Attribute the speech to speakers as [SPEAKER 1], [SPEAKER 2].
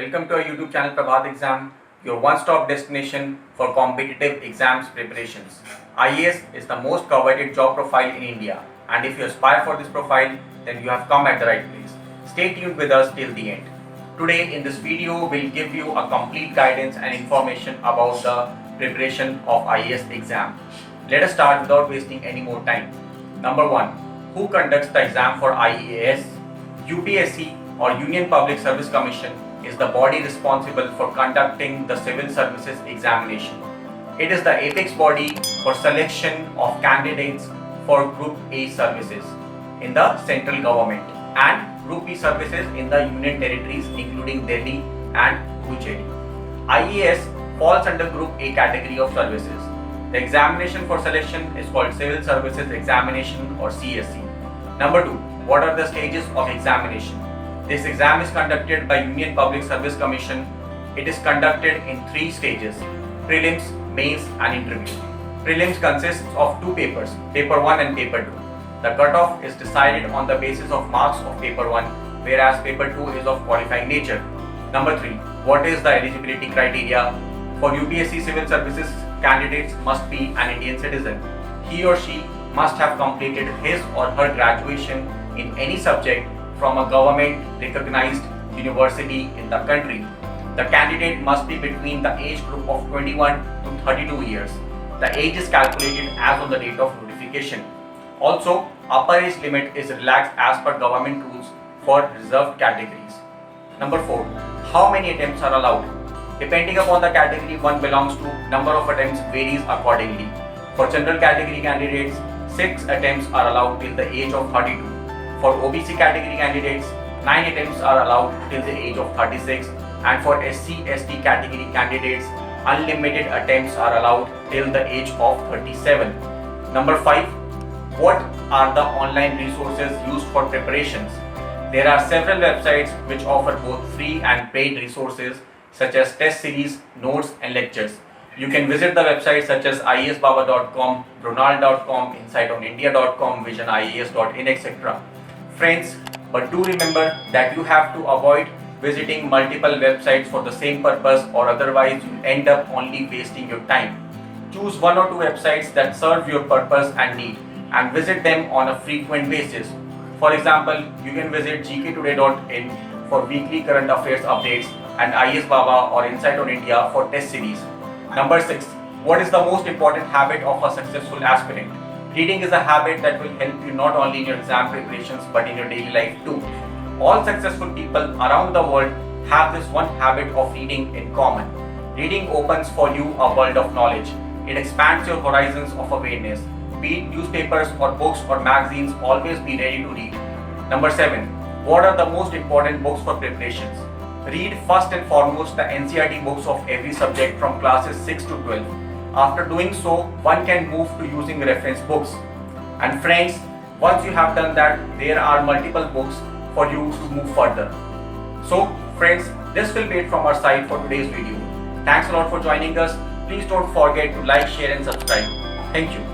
[SPEAKER 1] Welcome to our YouTube channel Prabhat Exam, your one-stop destination for competitive exams preparations. IAS is the most coveted job profile in India, and if you aspire for this profile, then you have come at the right place. Stay tuned with us till the end. Today in this video, we'll give you a complete guidance and information about the preparation of IAS exam. Let us start without wasting any more time. Number 1. Who conducts the exam for IAS? UPSC or Union Public Service Commission is the body responsible for conducting the civil services examination. It is the apex body for selection of candidates for Group A services in the central government and Group B services in the union territories including Delhi and Ujjain. IAS falls under Group A category of services. The examination for selection is called Civil Services Examination or CSE. Number 2. What are the stages of examination? This exam is conducted by Union Public Service Commission. It is conducted in 3 stages: prelims, mains and interview. Prelims consists of 2 papers, paper 1 and paper 2. The cutoff is decided on the basis of marks of paper 1, whereas paper 2 is of qualifying nature. Number 3. What is the eligibility criteria? For UPSC Civil Services, candidates must be an Indian citizen. He or she must have completed his or her graduation in any subject from a government recognized university in the country. The candidate must be between the age group of 21 to 32 years. The age is calculated as on the date of notification. Also, upper age limit is relaxed as per government rules for reserved categories. Number 4. How many attempts are allowed? Depending upon the category one belongs to, number of attempts varies accordingly. For general category candidates, 6 attempts are allowed till the age of 32. For OBC category candidates, 9 attempts are allowed till the age of 36, and for SC/ST category candidates, unlimited attempts are allowed till the age of 37. Number 5. What are the online resources used for preparations? There are several websites which offer both free and paid resources such as test series, notes and lectures. You can visit the websites such as iasbaba.com, brunal.com, insightonindia.com, visioниas.in, etc. Friends, but do remember that you have to avoid visiting multiple websites for the same purpose, or otherwise you end up only wasting your time. Choose 1 or 2 websites that serve your purpose and need and visit them on a frequent basis. For example, you can visit gktoday.in for weekly current affairs updates and IASbaba or Insight on India for test series. Number 6. What is the most important habit of a successful aspirant? Reading is a habit that will help you not only in your exam preparations but in your daily life too. All successful people around the world have this one habit of reading in common. Reading opens for you a world of knowledge. It expands your horizons of awareness. Be it newspapers or books or magazines, always be ready to read. Number 7. What are the most important books for preparations? Read first and foremost the NCERT books of every subject from classes 6 to 12. After doing so, one can move to using reference books. And friends, once you have done that, there are multiple books for you to move further. So friends, this will be it from our side for today's video. Thanks a lot for joining us. Please don't forget to like, share and subscribe. Thank you.